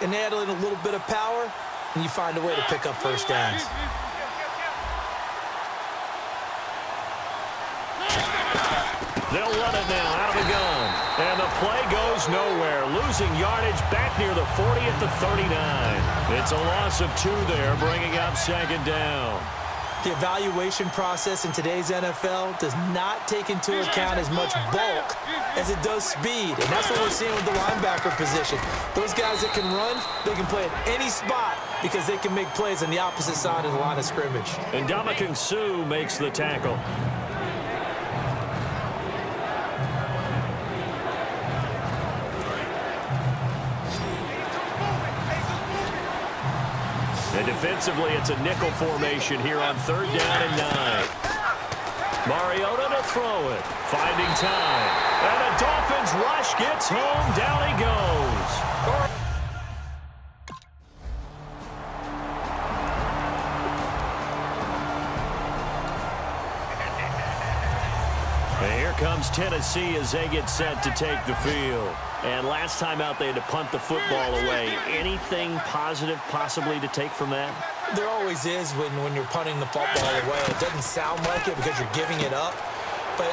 and add in a little bit of power, and you find a way to pick up first downs. They'll run it now out of the gun. And the play goes nowhere. Losing yardage back near the 40 at the 39. It's a loss of 2 there, bringing up second down. The evaluation process in today's NFL does not take into account as much bulk as it does speed. And that's what we're seeing with the linebacker position. Those guys that can run, they can play at any spot because they can make plays on the opposite side of the line of scrimmage. And Ndamukong Suh makes the tackle. And defensively, it's a nickel formation here on 3rd down and 9. Mariota to throw it. Finding time. And a Dolphins rush gets home. Down he goes. And here comes Tennessee as they get set to take the field. And last time out, they had to punt the football away. Anything positive possibly to take from that? There always is when you're punting the football away. It doesn't sound like it because you're giving it up, but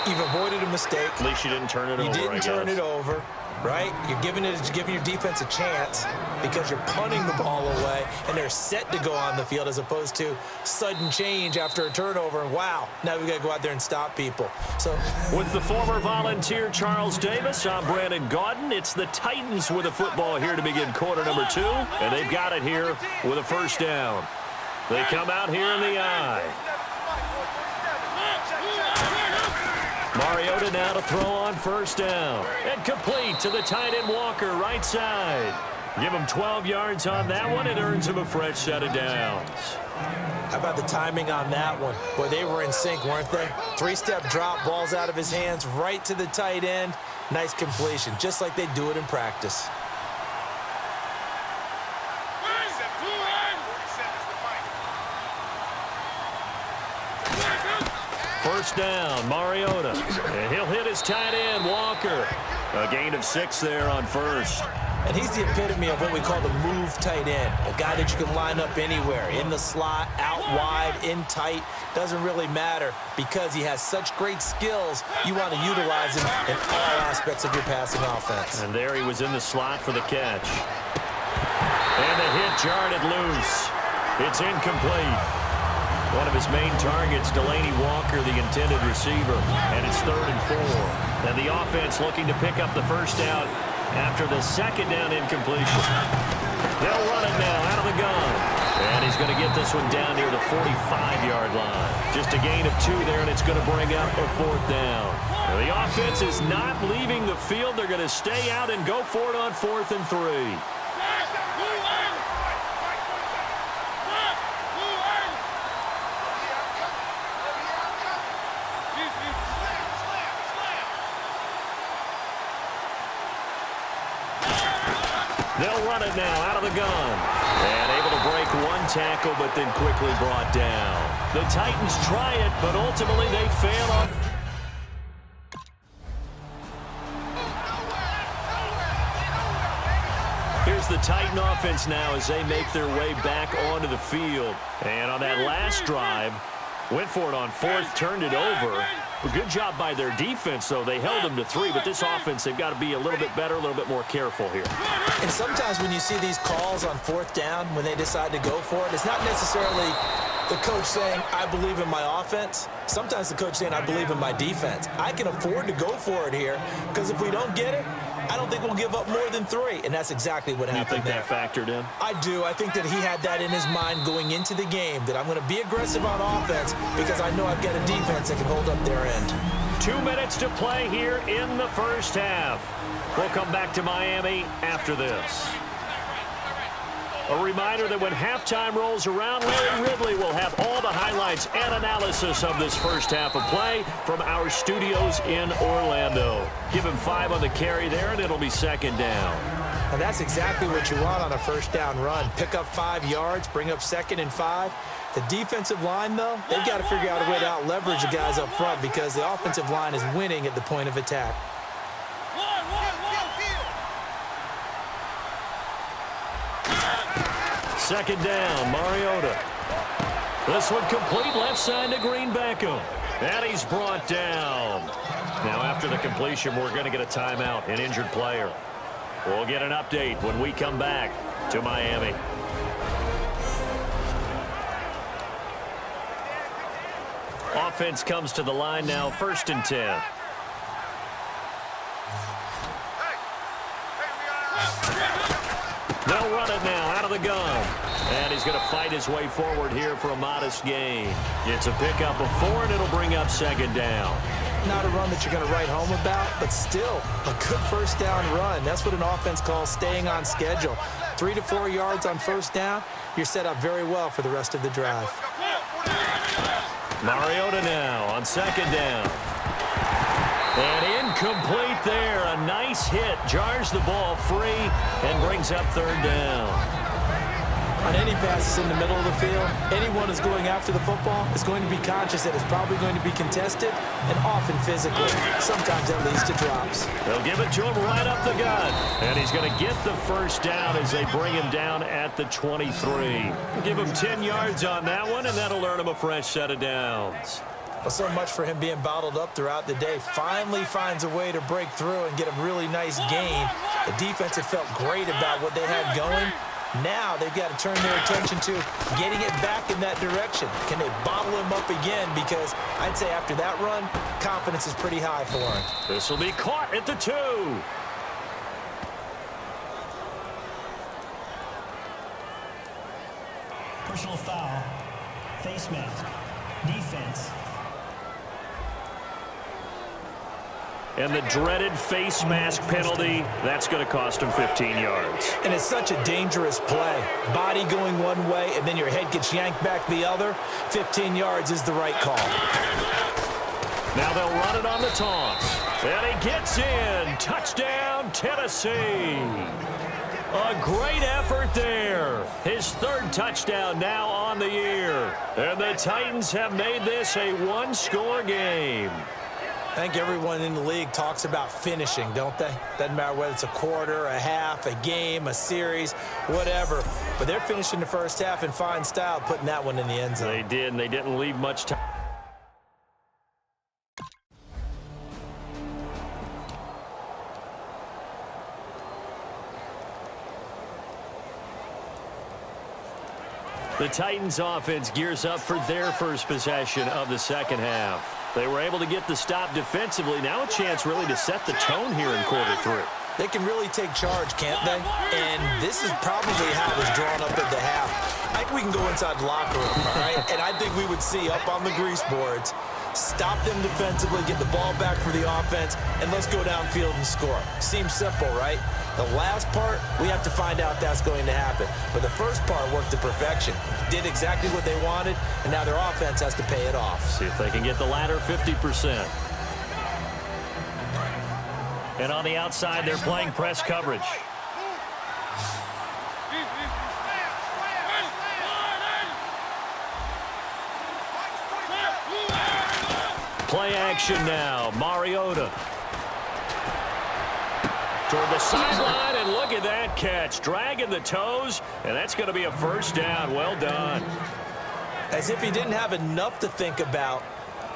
you've avoided a mistake. At least you didn't turn it over, You didn't turn it over, right? You're giving your defense a chance because you're punting the ball away, and they're set to go on the field as opposed to sudden change after a turnover. And wow, now we got to go out there and stop people. So, with the former Volunteer Charles Davis, I'm Brandon Gaudin. It's the Titans with the football here to begin quarter number 2, and they've got it here with a first down. They come out here in the eye. Mariota now to throw on first down. And complete to the tight end Walker, right side. Give him 12 yards on that one. It earns him a fresh set of downs. How about the timing on that one? Boy, they were in sync, weren't they? 3-step drop, balls out of his hands, right to the tight end. Nice completion, just like they do it in practice. First down, Mariota. And he'll hit his tight end, Walker. A gain of 6 there on first. And he's the epitome of what we call the move tight end, a guy that you can line up anywhere, in the slot, out wide, in tight. Doesn't really matter because he has such great skills. You want to utilize him in all aspects of your passing offense. And there he was in the slot for the catch. And the hit jarred it loose. It's incomplete. One of his main targets, Delaney Walker, the intended receiver. And it's 3rd and 4. And the offense looking to pick up the first down after the second down incompletion. They'll run it now out of the gun. And he's going to get this one down near the 45-yard line. Just a gain of 2 there, and it's going to bring up a 4th down. Now, the offense is not leaving the field. They're going to stay out and go for it on 4th and 3. They'll run it now out of the gun. And able to break one tackle, but then quickly brought down. The Titans try it, but ultimately they fail on. Here's the Titan offense now as they make their way back onto the field. And on that last drive, went for it on 4th, turned it over. A good job by their defense, though. They held them to 3, but this offense, they've got to be a little bit better, a little bit more careful here. And sometimes when you see these calls on 4th down, when they decide to go for it, it's not necessarily the coach saying, I believe in my offense. Sometimes the coach saying, I believe in my defense. I can afford to go for it here because if we don't get it, I don't think we'll give up more than 3, and that's exactly what happened there. You think that factored in? I do. I think that he had that in his mind going into the game, that I'm going to be aggressive on offense because I know I've got a defense that can hold up their end. 2 minutes to play here in the first half. We'll come back to Miami after this. A reminder that when halftime rolls around, Larry Ridley will have all the highlights and analysis of this first half of play from our studios in Orlando. Give him 5 on the carry there, and it'll be second down. And that's exactly what you want on a first down run. Pick up 5 yards, bring up 2nd and 5. The defensive line, though, they've got to figure out a way to out-leverage the guys up front because the offensive line is winning at the point of attack. Second down, Mariota. This one complete left side to Green Beckham. And he's brought down. Now after the completion, we're going to get a timeout, an injured player. We'll get an update when we come back to Miami. Offense comes to the line now, 1st and 10. They'll run it now out of the gun. And he's going to fight his way forward here for a modest gain. It's a pickup of 4, and it'll bring up 2nd down. Not a run that you're going to write home about, but still a good first down run. That's what an offense calls staying on schedule. 3 to 4 yards on first down, you're set up very well for the rest of the drive. Mariota now on 2nd down. And incomplete there. A nice hit. Jars the ball free and brings up 3rd down. On any passes in the middle of the field, anyone who's going after the football is going to be conscious that it's probably going to be contested and often physically. Sometimes that leads to drops. They'll give it to him right up the gut. And he's going to get the first down as they bring him down at the 23. Give him 10 yards on that one, and that'll earn him a fresh set of downs. Well, so much for him being bottled up throughout the day. Finally finds a way to break through and get a really nice gain. The defense had felt great about what they had going. Now they've got to turn their attention to getting it back in that direction. Can they bottle him up again? Because I'd say after that run, confidence is pretty high for him. This will be caught at the 2. Personal foul, face mask, defense. And the dreaded face mask penalty, that's going to cost him 15 yards. And it's such a dangerous play. Body going one way, and then your head gets yanked back the other. 15 yards is the right call. Now they'll run it on the toss. And he gets in. Touchdown, Tennessee. A great effort there. His 3rd touchdown now on the year. And the Titans have made this a 1-score game. I think everyone in the league talks about finishing, don't they? Doesn't matter whether it's a quarter, a half, a game, a series, whatever. But they're finishing the first half in fine style, putting that one in the end zone. They did, and they didn't leave much time. The Titans offense gears up for their first possession of the second half. They were able to get the stop defensively. Now a chance really to set the tone here in quarter 3. They can really take charge, can't they? And this is probably how it was drawn up at the half. I think we can go inside the locker room, all right? And I think we would see up on the grease boards, stop them defensively, get the ball back for the offense, and let's go downfield and score. Seems simple, right? The last part, we have to find out that's going to happen. But the first part worked to perfection. Did exactly what they wanted, and now their offense has to pay it off. See if they can get the latter 50%. And on the outside, they're playing press coverage. Play action now. Mariota. Toward the sideline, and look at that catch. Dragging the toes, and that's going to be a first down. Well done. As if he didn't have enough to think about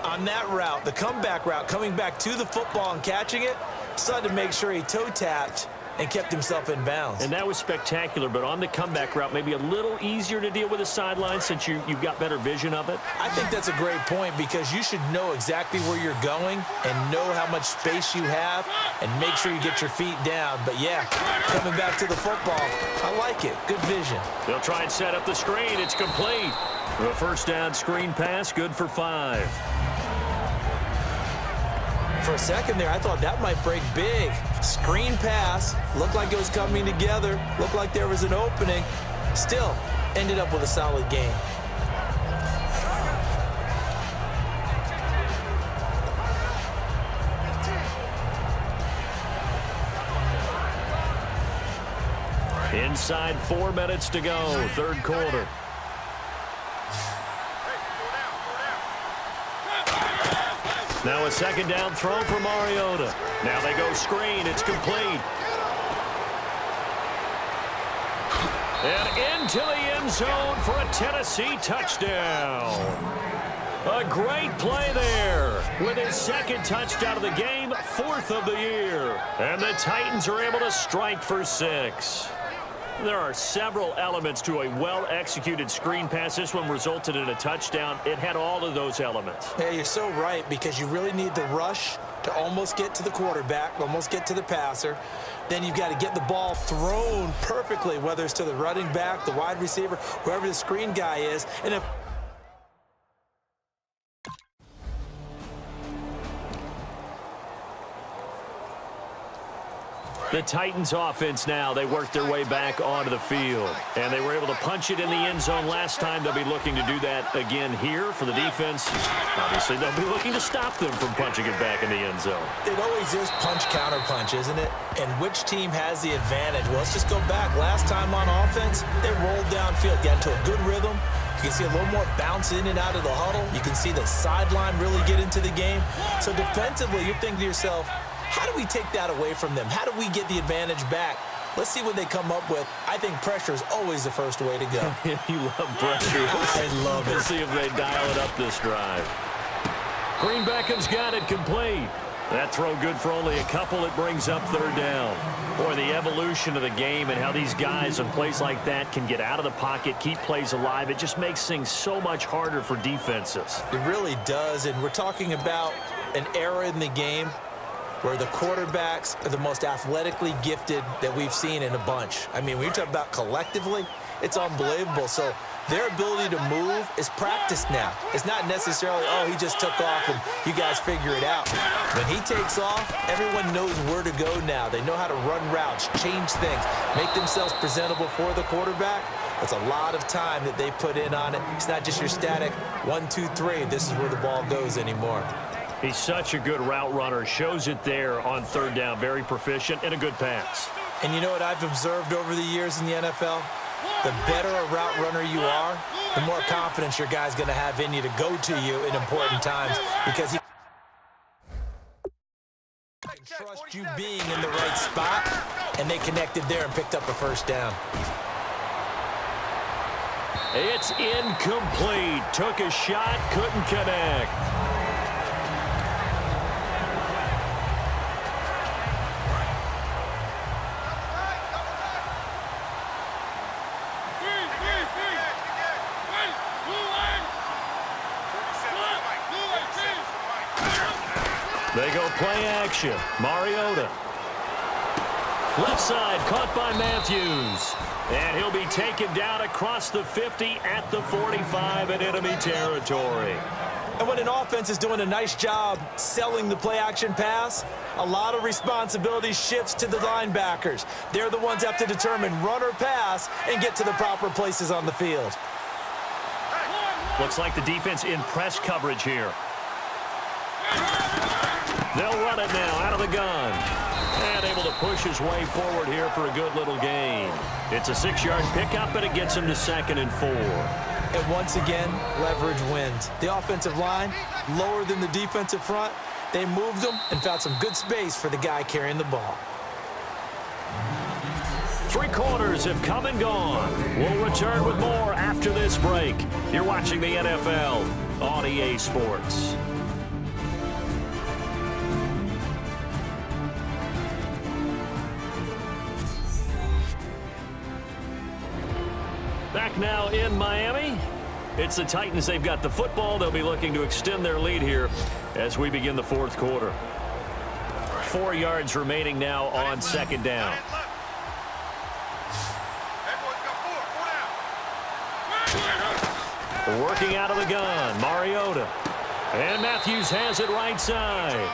on that route, the comeback route, coming back to the football and catching it, decided to make sure he toe-tapped and kept himself in bounds. And that was spectacular, but on the comeback route, maybe a little easier to deal with the sideline since you've got better vision of it. I think that's a great point because you should know exactly where you're going and know how much space you have and make sure you get your feet down. But, yeah, coming back to the football, I like it. Good vision. They'll try and set up the screen. It's complete. The first down screen pass, good for 5. For a second there, I thought that might break big. Screen pass, looked like it was coming together, looked like there was an opening. Still, ended up with a solid game. Inside 4 minutes to go, third quarter. Now a second down throw for Mariota. Now they go screen. It's complete. And into the end zone for a Tennessee touchdown. A great play there with his second touchdown of the game, 4th of the year. And the Titans are able to strike for 6. There are several elements to a well-executed screen pass. This one resulted in a touchdown. It had all of those elements. Yeah, you're so right, because you really need the rush to almost get to the quarterback, almost get to the passer. Then you've got to get the ball thrown perfectly, whether it's to the running back, the wide receiver, whoever the screen guy is. And if the Titans offense now, they worked their way back onto the field. And they were able to punch it in the end zone last time. They'll be looking to do that again here for the defense. Obviously, they'll be looking to stop them from punching it back in the end zone. it always is punch-counter-punch, isn't it? And which team has the advantage? Well, let's just go back. Last time on offense, they rolled downfield, got into a good rhythm. You can see a little more bounce in and out of the huddle. You can see the sideline really get into the game. So defensively, you're thinking to yourself, how do we take that away from them? How do we get the advantage back? Let's see what they come up with. I think pressure is always the first way to go. You love pressure. I love it. Let's see if they dial it up this drive. Green Beckham's got it complete. That throw good for only a couple. It brings up 3rd down. Boy, the evolution of the game and how these guys on plays like that can get out of the pocket, keep plays alive, it just makes things so much harder for defenses. It really does, and we're talking about an era in the game where the quarterbacks are the most athletically gifted that we've seen in a bunch. I mean, when you talk about collectively, it's unbelievable. So their ability to move is practiced now. It's not necessarily, oh, he just took off and you guys figure it out. When he takes off, everyone knows where to go now. They know how to run routes, change things, make themselves presentable for the quarterback. That's a lot of time that they put in on it. It's not just your static 1, 2, 3. This is where the ball goes anymore. He's such a good route runner. Shows it there on 3rd down. Very proficient and a good pass. And you know what I've observed over the years in the NFL? The better a route runner you are, the more confidence your guy's going to have in you to go to you in important times, because he can trust you being in the right spot, and they connected there and picked up the 1st down. It's incomplete. Took a shot, couldn't connect. They go play action. Mariota. Left side, caught by Matthews. And he'll be taken down across the 50 at the 45 in enemy territory. And when an offense is doing a nice job selling the play-action pass, a lot of responsibility shifts to the linebackers. They're the ones that have to determine run or pass and get to the proper places on the field. Looks like the defense in press coverage here. They'll run it now out of the gun. And able to push his way forward here for a good little gain. It's a 6-yard pickup, and it gets him to 2nd and 4. And once again, leverage wins. The offensive line, lower than the defensive front. They moved them and found some good space for the guy carrying the ball. 3 quarters have come and gone. We'll return with more after this break. You're watching the NFL on EA Sports. Back now in Miami. It's the Titans. They've got the football. They'll be looking to extend their lead here as we begin the 4th quarter. 4 yards remaining now on 2nd down. Working out of the gun, Mariota. And Matthews has it right side.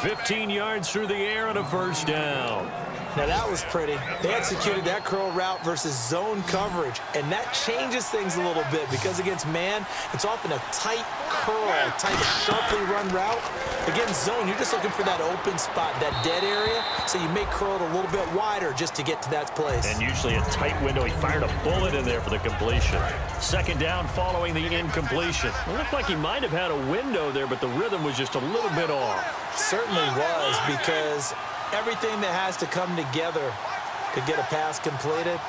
15 yards through the air and a 1st down. Now that was pretty. They executed that curl route versus zone coverage, and that changes things a little bit because against man, it's often a tight curl, tight, sharply run route. Against zone, you're just looking for that open spot, that dead area, so you may curl it a little bit wider just to get to that place. And usually a tight window. He fired a bullet in there for the completion. 2nd down following the incompletion. It looked like he might have had a window there, but the rhythm was just a little bit off. Certainly was, because everything that has to come together to get a pass completed,